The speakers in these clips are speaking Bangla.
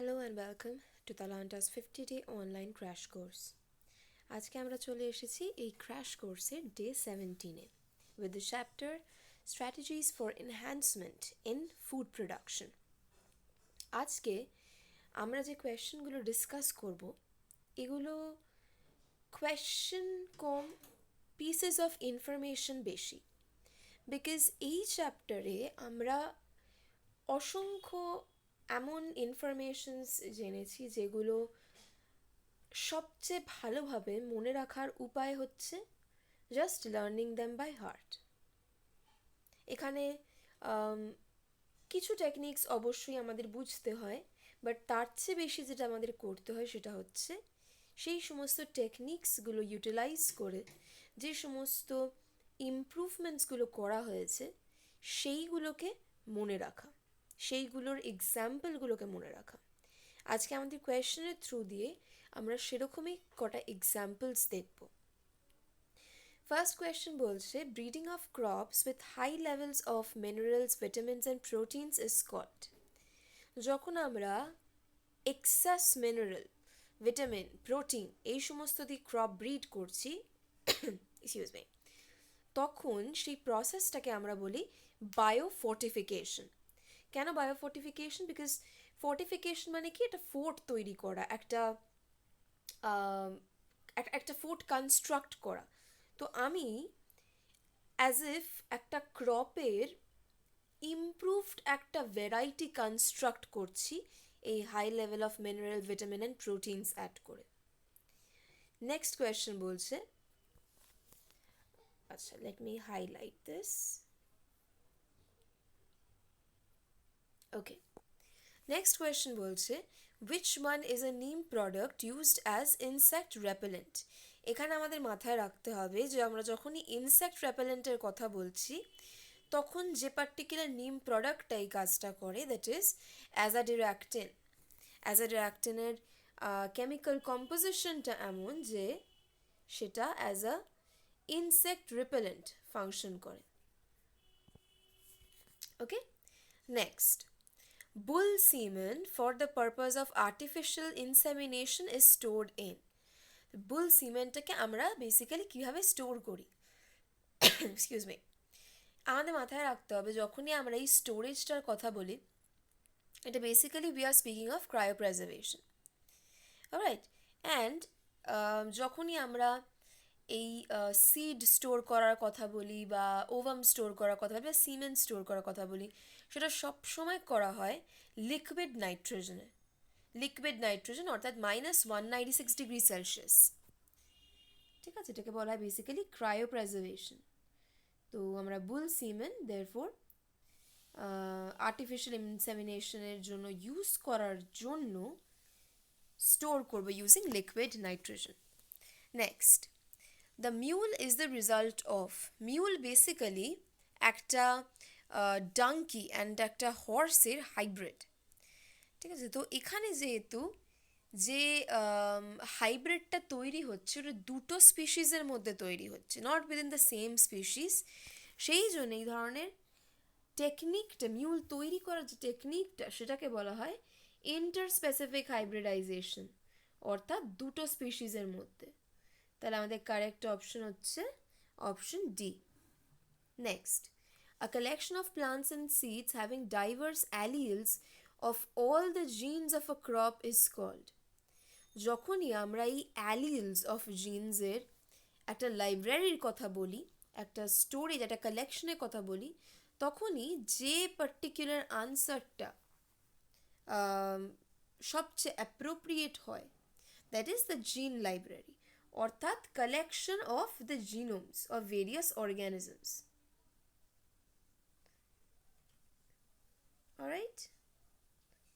Hello and welcome to Talanta's 50-day online crash course. আজকে আমরা চলে এসেছি এই ক্র্যাশ কোর্সের day 17-এ with the chapter Strategies for Enhancement in Food Production. আজকে আমরা যে কোয়েশ্চেনগুলো ডিসকাস করব এগুলো question com, pieces of information বেশি, বিকজ এই চ্যাপ্টারে আমরা অসংখ্য এমন ইনফরমেশনস জেনেছি যেগুলো সবচেয়ে ভালোভাবে মনে রাখার উপায় হচ্ছে just learning them by heart. এখানে কিছু টেকনিক্স অবশ্যই আমাদের বুঝতে হয়, বাট তার চেয়ে বেশি যেটা আমাদের করতে হয় সেটা হচ্ছে সেই সমস্ত টেকনিক্সগুলো ইউটিলাইজ করে যে সমস্ত ইমপ্রুভমেন্টসগুলো করা হয়েছে সেইগুলোকে মনে রাখা, সেইগুলোর এক্সাম্পলগুলোকে মনে রাখা। আজকে আমাদের কোয়েশ্চেনের থ্রু দিয়ে আমরা সেরকমই কটা এক্সাম্পলস দেখব। ফার্স্ট কোয়েশ্চেন বলছে, breeding of crops with high levels of minerals, vitamins and proteins is called. যখন আমরা এক্সেস মিনারেল, ভিটামিন, প্রোটিন এই সমস্ত দিয়ে ক্রপ ব্রিড করছি এক্সকিউজ মি, তখন সেই প্রসেসটাকে আমরা বলি বায়োফোর্টিফিকেশন। কেন বায়োফোর্টিফিকেশন? বিকজ ফোর্টিফিকেশন মানে কি, একটা ফোর্ট তৈরি করা, একটা ফোর্ট কনস্ট্রাক্ট করা। তো আমি অ্যাজ ইফ একটা ক্রপের ইমপ্রুভড একটা ভ্যারাইটি কনস্ট্রাক্ট করছি এই high level of mineral, vitamin and proteins add করে। নেক্সট কোয়েশ্চেন বলছে, আচ্ছা let me highlight this. Okay, next question বলছে, which one is a neem product used as insect repellent? এখানে আমাদের মাথায় রাখতে হবে যে আমরা যখনই ইনসেক্ট রেপেলেন্টের কথা বলছি তখন যে পার্টিকুলার নিম প্রোডাক্টটা এই কাজটা করে, দ্যাট ইজ অ্যাজাডিরাক্টিন। অ্যাজাডিরাক্টিনের কেমিক্যাল কম্পোজিশনটা এমন যে সেটা as a insect repellent function করে। ওকে, next, bull semen for the purpose of artificial insemination is stored in. bull semenটাকে আমরা বেসিক্যালি কীভাবে স্টোর করি, এক্সকিউজ মি, আমাদের মাথায় রাখতে হবে যখনই আমরা এই স্টোরেজটার কথা বলি এটা basically we are speaking of cryopreservation, alright. And যখনই আমরা এই সিড স্টোর করার কথা বলি বা ওভাম স্টোর করার কথা বলি বা সিমেন্ট স্টোর করার কথা বলি, সেটা সবসময় করা হয় লিকুইড নাইট্রোজেনে। লিকুইড নাইট্রোজেন অর্থাৎ -196°C, ঠিক আছে, এটাকে বলা হয় বেসিক্যালি ক্রায়োপ্রেজার্ভেশন। তো আমরা বুল সিমেন দেয়ারফোর আর্টিফিশিয়াল ইনসেমিনেশনের জন্য ইউজ করার জন্য স্টোর করবো using liquid nitrogen. Next, the mule is the result of. Mule basically একটা ডাঙ্কি অ্যান্ড একটা হর্সের হাইব্রিড, ঠিক আছে। তো এখানে যেহেতু যে হাইব্রিডটা তৈরি হচ্ছে ওটা দুটো স্পিসিসের মধ্যে তৈরি হচ্ছে, not within the same species, সেই জন্য এই ধরনের টেকনিকটা, মিউল তৈরি করার যে টেকনিকটা সেটাকে বলা হয় ইন্টারস্পেসিফিক হাইব্রিডাইজেশন, অর্থাৎ দুটো স্পিসিসের মধ্যে। তাহলে আমাদের কারেক্ট অপশন হচ্ছে option D. Next, a collection of plants and seeds having diverse alleles of all the genes of a crop is called. যখনই আমরা এই অ্যালিলস অফ জিনসের একটা লাইব্রেরির কথা বলি, একটা স্টোরেজ, একটা কালেকশনের কথা বলি, তখনই যে পার্টিকুলার আনসারটা সবচেয়ে অ্যাপ্রোপ্রিয়েট হয় that is the gene library, অর্থাৎ collection of the genomes of various organisms. Alright?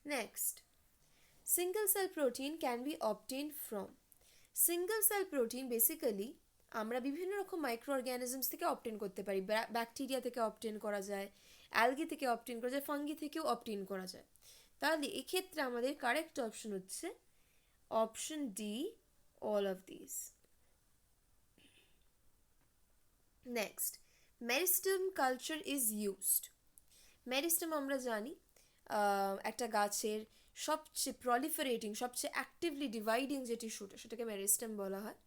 Next, single cell protein can be obtained from. Single cell protein basically আমরা বিভিন্ন রকম মাইক্রো অর্গানিজমস থেকে অবটেন করতে পারি। ব্যাকটেরিয়া থেকে অবটেন করা যায়, অ্যালগি থেকে অবটেন করা যায়, ফাঙ্গি থেকেও অবটেন করা যায়। তাহলে এক্ষেত্রে আমাদের কারেক্ট অপশন হচ্ছে option D, all of this. Next, meristem culture is used. Meristem আমরা জানি একটা গাছের সবচেয়ে প্রলিফারেটিং, সবচেয়ে অ্যাক্টিভলি ডিভাইডিং যে টিস্যুটা, সেটাকে মেরিস্টেম বলা হয়।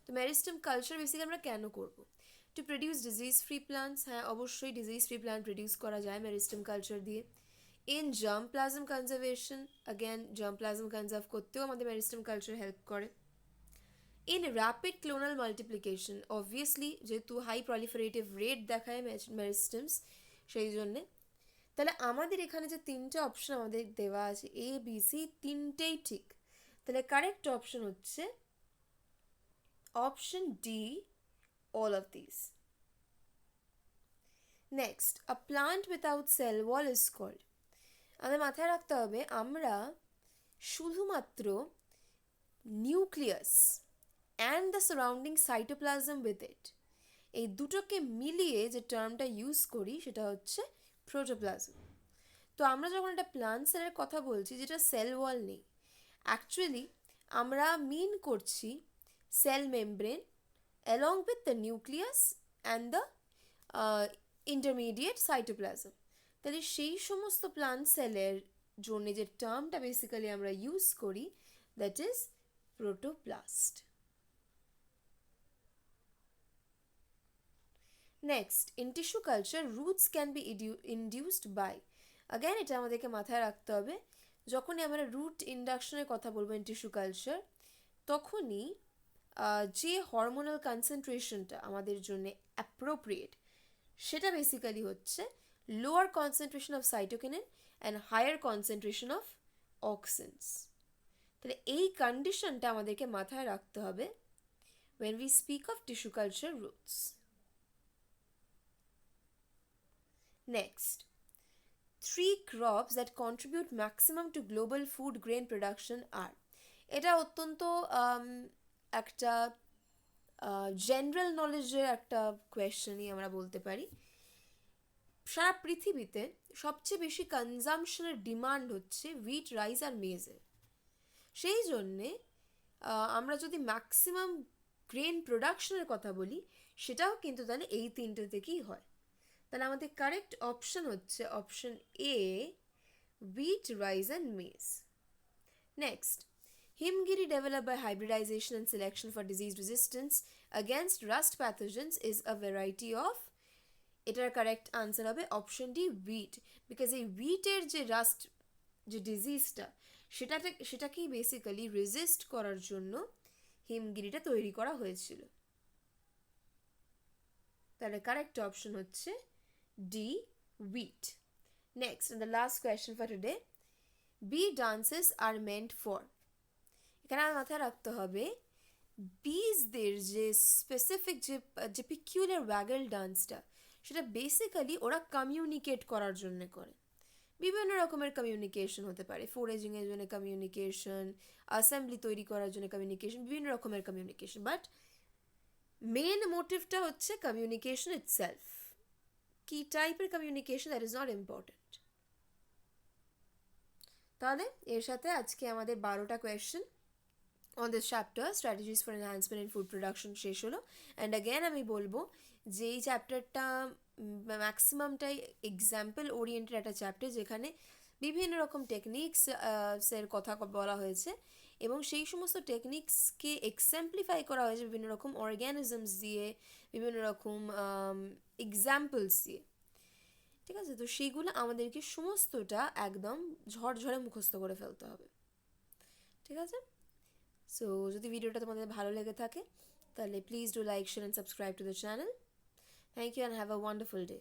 তো মেরিস্টেম কালচার বেসিক্যালি আমরা কেন করব? To produce disease free plants, হ্যাঁ অবশ্যই ডিজিজ ফ্রি প্লান্ট প্রডিউস করা যায় মেরিস্টেম কালচার দিয়ে। In germ plasm conservation, again germ plasm conserve করতেও আমাদের মেরিস্টেম কালচার হেল্প করে। In rapid clonal multiplication, obviously যেহেতু হাই প্রলিফারেটিভ রেট দেখায় মেরিস্টেমস, সেই জন্যে। তাহলে আমাদের এখানে যে তিনটে অপশন আমাদের দেওয়া আছে, এ বি সি, তিনটেই ঠিক। তাহলে কারেক্ট অপশন হচ্ছে option D, all of these. Next, a plant without cell wall is called. আমাদের মাথায় রাখতে হবে আমরা শুধুমাত্র nucleus and the surrounding cytoplasm with it, এই দুটোকে মিলিয়ে যে টার্মটা ইউজ করি সেটা হচ্ছে প্রোটোপ্লাজম। তো আমরা যখন একটা প্লান্ট সেলের কথা বলছি যেটা সেল ওয়াল নেই, অ্যাকচুয়ালি আমরা মিন করছি cell membrane along with the nucleus and the intermediate cytoplasm. তাহলে সেই সমস্ত প্লান্ট সেলের জন্য যে টার্মটা বেসিক্যালি আমরা ইউজ করি, that is protoplast. Next, in tissue culture roots can be induced by, again এটা আমাদেরকে মাথায় রাখতে হবে, যখনই আমরা রুট ইন্ডাকশনের কথা বলবো ইন টিস্যু কালচার, তখনই যে হরমোনাল কনসেন্ট্রেশনটা আমাদের জন্য অ্যাপ্রোপ্রিয়েট সেটা বেসিক্যালি হচ্ছে lower concentration of cytokinin and higher concentration of auxins. তাহলে এই কন্ডিশনটা আমাদেরকে মাথায় রাখতে হবে when we speak of tissue culture roots. Next, 3 crops that contribute maximum to global food grain production are, এটা অত্যন্ত একটা জেনারেল নলেজের একটা কোয়েশ্চেনই আমরা বলতে পারি। সারা পৃথিবীতে সবচেয়ে বেশি কনজামশনের ডিমান্ড হচ্ছে হুইট, রাইস আর মেজের। সেই জন্যে আমরা যদি ম্যাক্সিমাম গ্রেন প্রোডাকশনের কথা বলি, সেটাও কিন্তু তাহলে এই তিনটে থেকেই হয়। তাহলে আমাদের কারেক্ট অপশন হচ্ছে option A, wheat, rice and maize. Next, Himgiri developed by hybridization and selection for disease resistance against rust pathogens is a variety of, এটার কারেক্ট আনসার হবে অপশন ডি, wheat, বিকজ এই wheater যে রাস্ট যে ডিজিজটা সেটাকেই বেসিক্যালি রেজিস্ট করার জন্য হিমগিরিটা তৈরি করা হয়েছিল। তাহলে কারেক্ট অপশন হচ্ছে D, wheat. Next, and the last question for today, bee dances are meant for, এখানে আমার মাথায় রাখতে হবে বিজদের যে স্পেসিফিক যে পিকিউলার ওয়াগল ডান্সটা, সেটা বেসিক্যালি ওরা কমিউনিকেট করার জন্য করে। বিভিন্ন রকমের কমিউনিকেশন হতে পারে, ফোরেজিংয়ের জন্য কমিউনিকেশন, অ্যাসেম্বলি তৈরি করার জন্য কমিউনিকেশন, বিভিন্ন রকমের কমিউনিকেশন, বাট মেন মোটিভটা হচ্ছে কমিউনিকেশন ইটসেলফ। কি টাইপের communication, that is not important. তাহলে এর সাথে আজকে আমাদের 12টা question on this chapter, strategies for enhancement in food production, শেষ হলো। অ্যান্ড অ্যাগেন আমি বলবো যে এই চ্যাপ্টারটা ম্যাক্সিমামটাই এক্সাম্পল ওরিয়েন্টেড একটা চ্যাপ্টার, যেখানে বিভিন্ন রকম টেকনিক্স এর কথা বলা হয়েছে এবং সেই সমস্ত টেকনিক্সকে এক্সাম্পলিফাই করা হয়েছে বিভিন্ন রকম অর্গ্যানিজমস দিয়ে, বিভিন্ন রকম এক্সাম্পলস দিয়ে। ঠিক আছে, তো সেইগুলো আমাদেরকে সমস্তটা একদম ঝরঝরে মুখস্থ করে ফেলতে হবে। ঠিক আছে, সো যদি ভিডিওটা তোমাদের ভালো লেগে থাকে তাহলে please do like, share and subscribe to the channel. Thank you and have a wonderful day.